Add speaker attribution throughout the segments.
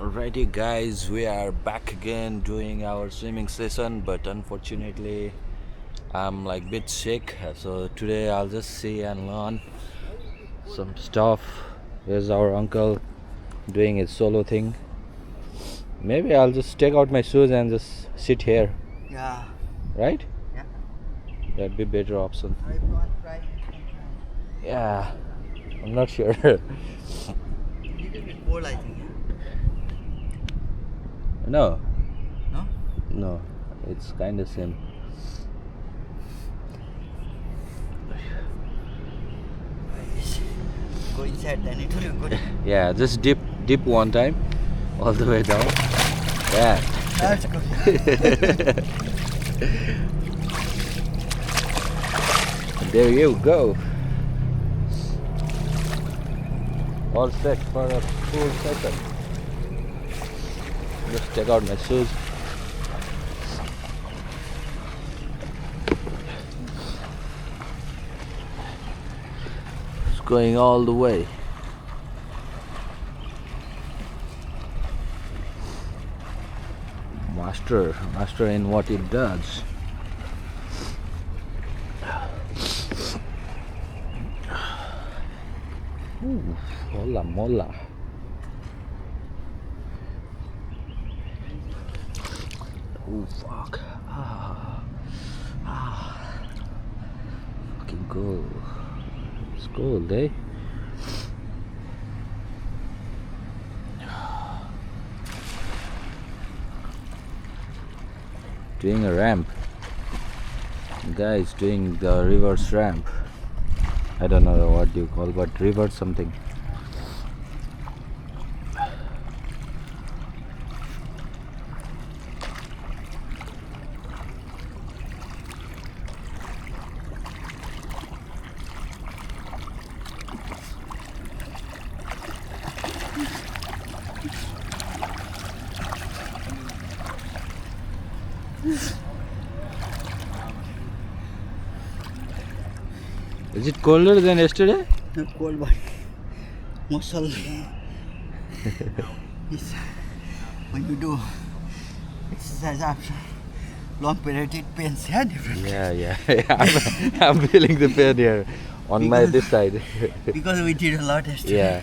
Speaker 1: Alrighty guys, we are back again doing our swimming session, but unfortunately I'm like bit sick, so today I'll just see and learn some stuff. Here's our uncle doing his solo thing. Maybe I'll just take out my shoes and just sit here.
Speaker 2: Yeah.
Speaker 1: Right?
Speaker 2: Yeah.
Speaker 1: That'd be better option.
Speaker 2: If you want to try,
Speaker 1: Yeah, I'm not sure.
Speaker 2: little bit cold, I think.
Speaker 1: No,
Speaker 2: No?
Speaker 1: it's kind of same.
Speaker 2: Go inside, then it will be good.
Speaker 1: Yeah, just dip one time, all the way down. Yeah.
Speaker 2: That's good.
Speaker 1: There you go. All set for a full session. Just take out my shoes. It's going all the way. Master in what it does. Ooh, hola mola. Oh fuck. Fucking cool. It's cold, eh? Doing a ramp. Guys doing the reverse ramp. I don't know what you call, but reverse something. Is it colder than yesterday?
Speaker 2: Not cold, but muscle. It's, when you do exercise after long period, it pains. Yeah, different.
Speaker 1: Yeah. I'm feeling the pain here on my this side.
Speaker 2: Because we did a lot yesterday.
Speaker 1: Yeah.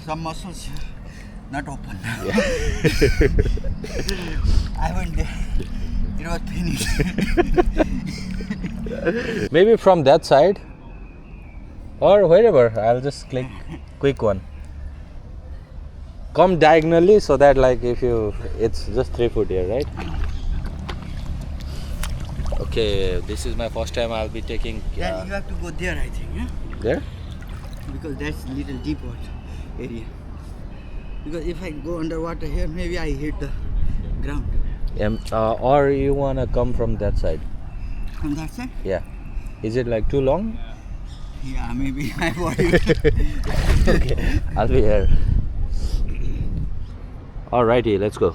Speaker 2: Some muscles not open.
Speaker 1: Yeah.
Speaker 2: I went there. It was paining.
Speaker 1: Maybe from that side or wherever. I'll just click quick one. Come diagonally so that like if you, it's just 3 foot here, right? Okay, this is my first time I'll be taking.
Speaker 2: Then you have to go there, I think. Yeah?
Speaker 1: There?
Speaker 2: Because that's little deep water area. Because if I go underwater here, maybe I hit the ground.
Speaker 1: Or you wanna come from that side?
Speaker 2: From that side?
Speaker 1: Yeah. Is it like too long?
Speaker 2: Yeah, maybe my body.
Speaker 1: Okay, I'll be here. Alrighty, let's go.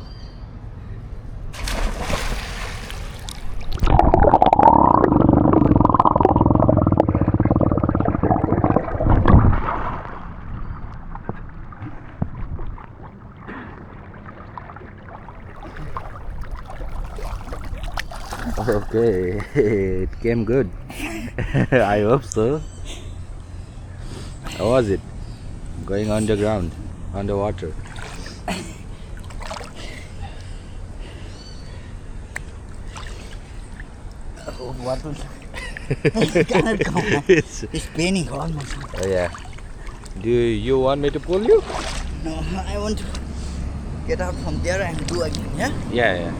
Speaker 1: Okay, it came good. I hope so. How was it? Going underground, underwater.
Speaker 2: Oh, what was it? Cannot come. It's paining almost.
Speaker 1: Oh yeah. Do you want me to pull you?
Speaker 2: No, I want to get out from there and do again, yeah?
Speaker 1: Yeah.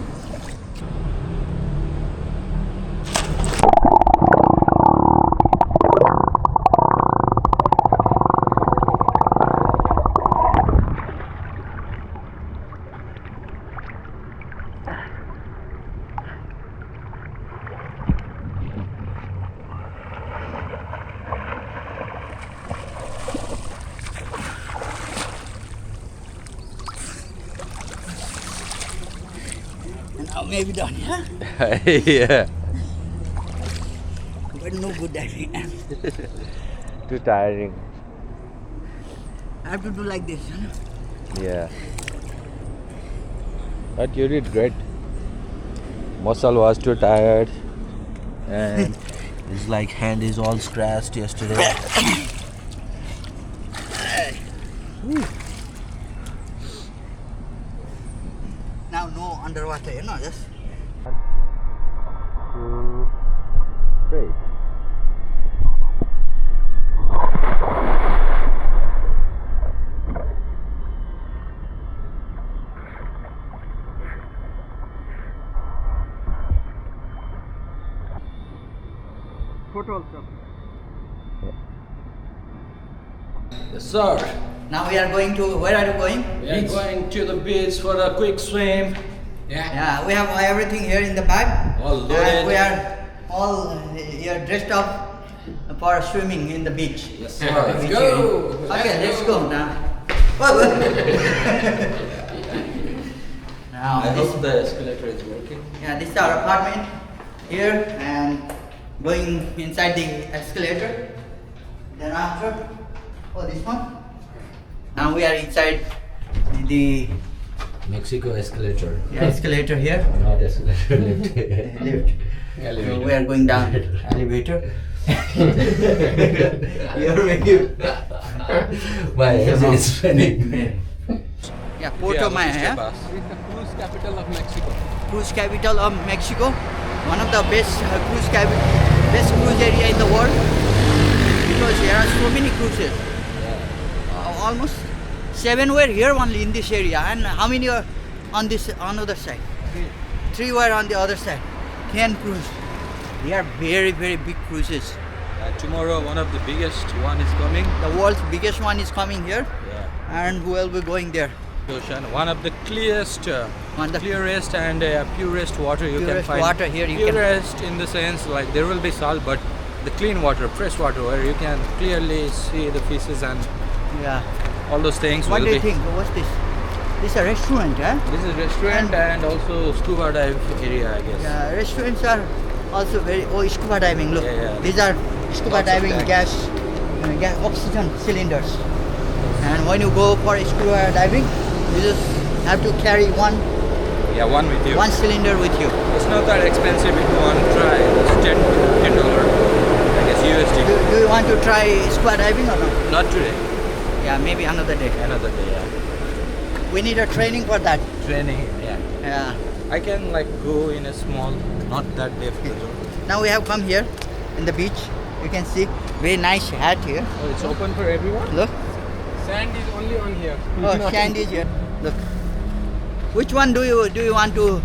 Speaker 2: And now maybe done, yeah?
Speaker 1: Yeah.
Speaker 2: But no good diving.
Speaker 1: Too tiring.
Speaker 2: I have to do like this, you know?
Speaker 1: Yeah. But you did great. Muscle was too tired, and his like hand is all scratched yesterday.
Speaker 2: Now no underwater, you know, just
Speaker 1: 1, 2, 3.
Speaker 2: photo also.
Speaker 1: Yes, sir.
Speaker 2: Now we are going to, where are you going?
Speaker 1: We are going to the beach for a quick swim.
Speaker 2: Yeah, we have everything here in the bag.
Speaker 1: All loaded.
Speaker 2: And we are all here dressed up for swimming in the beach.
Speaker 1: Yes, sir.
Speaker 2: Let's go. Okay, let's go now. Now,
Speaker 1: I hope the escalator is working.
Speaker 2: yeah, this is our apartment here, and going inside the escalator. Then after, oh, this one. Now we are inside the
Speaker 1: Mexico escalator.
Speaker 2: escalator here.
Speaker 1: Not escalator, lift.
Speaker 2: Lift. So we are going down elevator. You're very.
Speaker 1: My head is spinning.
Speaker 2: Yeah, Puerto Maya.
Speaker 3: It's the cruise capital of Mexico.
Speaker 2: Cruise capital of Mexico, one of the best best cruise area in the world, because there are so many cruises. Almost 7 were here only in this area, and how many are on this other side? 3 were on the other side. 10 cruise. They are very big cruises.
Speaker 3: Tomorrow, one of the biggest one is coming.
Speaker 2: The world's biggest one is coming here,
Speaker 3: Yeah.
Speaker 2: and we will be going there.
Speaker 3: Ocean, one of the clearest, clearest and purest water you can
Speaker 2: Purest
Speaker 3: find.
Speaker 2: water here you can-
Speaker 3: Purest in the sense like there will be salt, but the clean water, fresh water, where you can clearly see the fishes and
Speaker 2: Yeah.
Speaker 3: all those things.
Speaker 2: What
Speaker 3: will
Speaker 2: do you
Speaker 3: be.
Speaker 2: think? What's this? This is a restaurant, huh?
Speaker 3: This is restaurant and also scuba dive area, I guess.
Speaker 2: Yeah, restaurants are also very. Oh, scuba diving. Look,
Speaker 3: Yeah.
Speaker 2: these are scuba
Speaker 3: Lots of
Speaker 2: diving
Speaker 3: tanks.
Speaker 2: gas oxygen cylinders. And when you go for scuba diving, you just have to carry one
Speaker 3: Yeah, one with you.
Speaker 2: cylinder with you.
Speaker 3: It's not that expensive if you want to try. It's $10, I guess USD.
Speaker 2: Do you want to try scuba diving or not?
Speaker 3: Not today.
Speaker 2: Yeah, maybe another day.
Speaker 3: Another day. Yeah.
Speaker 2: We need a training for that.
Speaker 3: Training. Yeah.
Speaker 2: Yeah.
Speaker 3: I can like go in a small, not that depth.
Speaker 2: Now we have come here in the beach. You can see very nice hat here.
Speaker 3: Oh, it's open for everyone.
Speaker 2: Look.
Speaker 3: Sand is only on here.
Speaker 2: Oh, sand is here. Look. Which one do you want to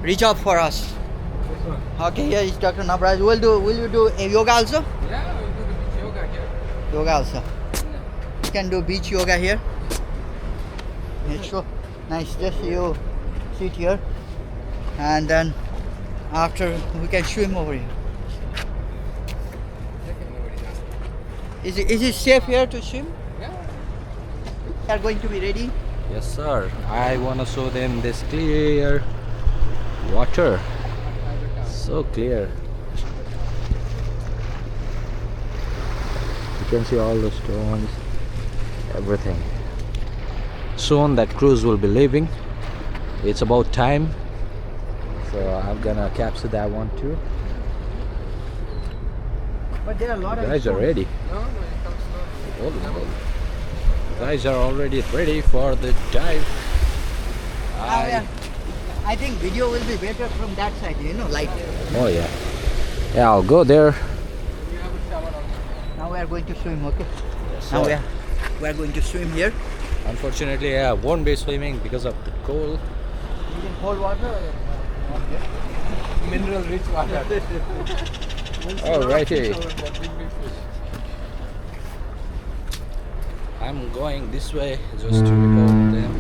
Speaker 2: reach out for us?
Speaker 3: This one.
Speaker 2: Okay, here is Dr. Nabraj. Will you do a yoga also?
Speaker 3: Yeah, we'll do the beach yoga here.
Speaker 2: Yoga also. You can do beach yoga here. It's so nice. Just you sit here, and then after we can swim over here. Is it safe here to swim?
Speaker 3: Yeah.
Speaker 2: You are going to be ready?
Speaker 1: Yes, sir. I want to show them this clear water. So clear. You can see all the stones, everything. Soon that cruise will be leaving. It's about time. So I'm gonna capture that one too.
Speaker 2: But there are a lot
Speaker 1: You
Speaker 2: of
Speaker 1: guys are
Speaker 2: stones.
Speaker 1: ready.
Speaker 3: No, it comes slowly.
Speaker 1: Hold on. You guys are already ready for the dive.
Speaker 2: Now, yeah, I think video will be better from that side, light.
Speaker 1: Oh yeah. Yeah, I'll go there.
Speaker 3: You have a shower also.
Speaker 2: Now we are going to swim, okay?
Speaker 1: Yes,
Speaker 2: Now
Speaker 1: sir.
Speaker 2: we are going to swim here.
Speaker 1: Unfortunately, I won't be swimming because of the cold.
Speaker 2: In cold water or
Speaker 3: Mineral rich water.
Speaker 1: Alrighty.
Speaker 3: Big fish.
Speaker 1: I'm going this way just to report them.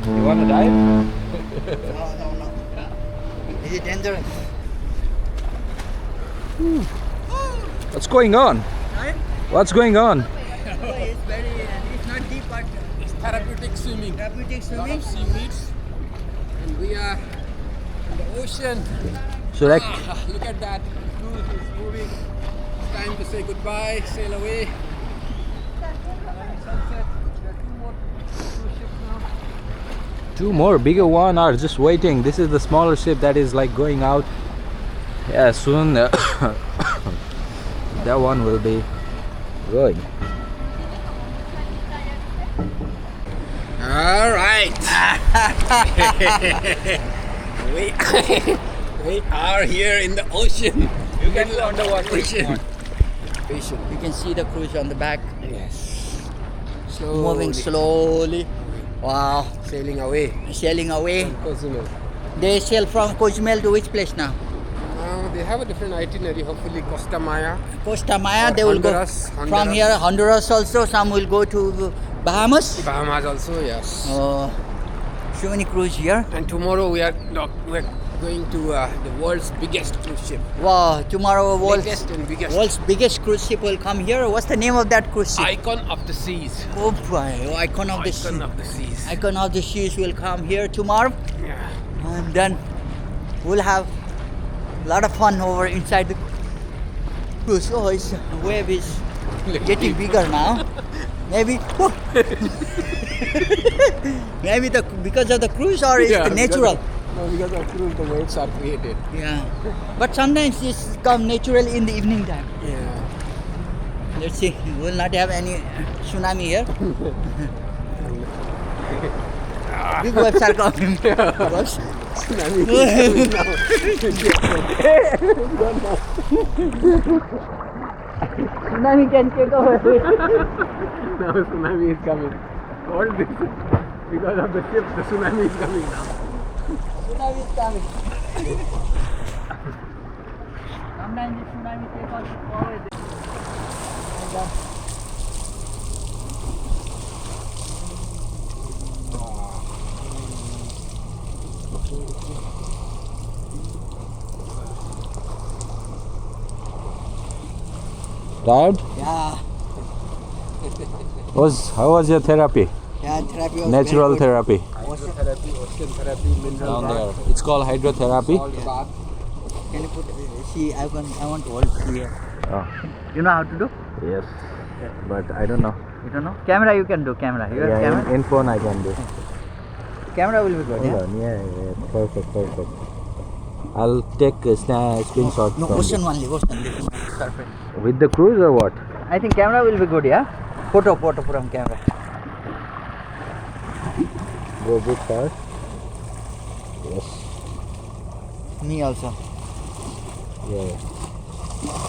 Speaker 1: You wanna dive?
Speaker 2: No. Is it dangerous?
Speaker 1: What's going on?
Speaker 2: Right?
Speaker 1: What's going on?
Speaker 2: It's not deep, but
Speaker 3: It's therapeutic swimming.
Speaker 2: therapeutic
Speaker 3: A lot
Speaker 2: swimming.
Speaker 3: of seaweeds. And we are in the ocean.
Speaker 1: So like,
Speaker 3: Look at that. The cruise is moving. It's time to say goodbye, sail away. Sunset. There are 2 more cruise ships now. Two more bigger one are just waiting. This is the smaller ship that is like going out. Yeah, soon that one will be going.
Speaker 4: All right. we are here in the ocean.
Speaker 2: You can go underwater.
Speaker 4: Ocean.
Speaker 2: You can see the cruise on the back.
Speaker 4: Yes.
Speaker 2: Moving slowly. Wow.
Speaker 4: Sailing away.
Speaker 2: Sailing away.
Speaker 4: From Cozumel.
Speaker 2: They sail from Cozumel to which place now?
Speaker 4: They have a different itinerary. Hopefully Costa Maya.
Speaker 2: Costa Maya.
Speaker 4: Or
Speaker 2: They will
Speaker 4: Honduras,
Speaker 2: go from here. Honduras also. Some will go to Bahamas.
Speaker 4: Bahamas also. Yes.
Speaker 2: So many cruise here.
Speaker 4: And tomorrow we're going to the world's biggest cruise ship.
Speaker 2: Wow. Tomorrow
Speaker 4: Biggest and biggest.
Speaker 2: world's biggest cruise ship will come here. What's the name of that cruise ship?
Speaker 4: Icon of the seas.
Speaker 2: Oh boy. Icon of the sea.
Speaker 4: Icon of the seas.
Speaker 2: Icon of the seas will come here tomorrow.
Speaker 4: Yeah.
Speaker 2: And then we'll have a lot of fun over inside the cruise. Oh, its wave is getting bigger now. Maybe maybe because of the cruise, or is it natural?
Speaker 4: Because of cruise, the waves are created.
Speaker 2: Yeah. But sometimes this come naturally in the evening time.
Speaker 4: Yeah.
Speaker 2: Let's see. We'll not have any tsunami here. Big waves are coming. Waves. Tsunami can take over.
Speaker 4: Now tsunami is coming. All this because of the ship, the tsunami is coming now.
Speaker 2: Tsunami is coming. Sometimes the tsunami take us forward.
Speaker 3: Tired?
Speaker 2: Yeah.
Speaker 3: How was your therapy?
Speaker 2: Yeah, therapy was
Speaker 3: Natural
Speaker 2: very good.
Speaker 3: therapy.
Speaker 4: Hydrotherapy, ocean therapy, mineral
Speaker 3: Down
Speaker 4: bath,
Speaker 3: there. It's called hydrotherapy.
Speaker 4: salt bath.
Speaker 2: Can you put? See, I want to hold here.
Speaker 3: Oh,
Speaker 2: You know how to do?
Speaker 3: yes. But I don't know.
Speaker 2: You don't know? Camera, you can do camera. You have camera.
Speaker 3: In phone I can do.
Speaker 2: Camera will be good.
Speaker 3: Hold
Speaker 2: Yeah.
Speaker 3: on. Yeah. Perfect. I'll take a screenshot.
Speaker 2: No,
Speaker 3: from
Speaker 2: ocean
Speaker 3: this.
Speaker 2: only. Surface.
Speaker 3: With the cruise or what?
Speaker 2: I think camera will be good. Yeah. Photo from camera.
Speaker 3: Go bit fast. Yes.
Speaker 2: Me also.
Speaker 3: Yeah.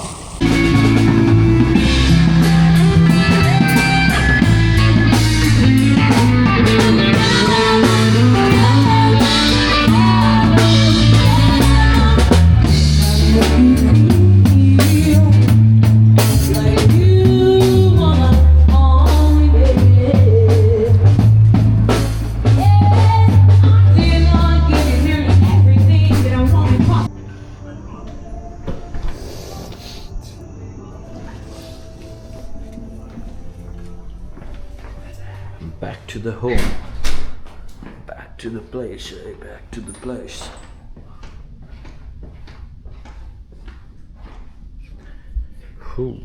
Speaker 3: Back to the home. Back to the place. Back to the place. Whew.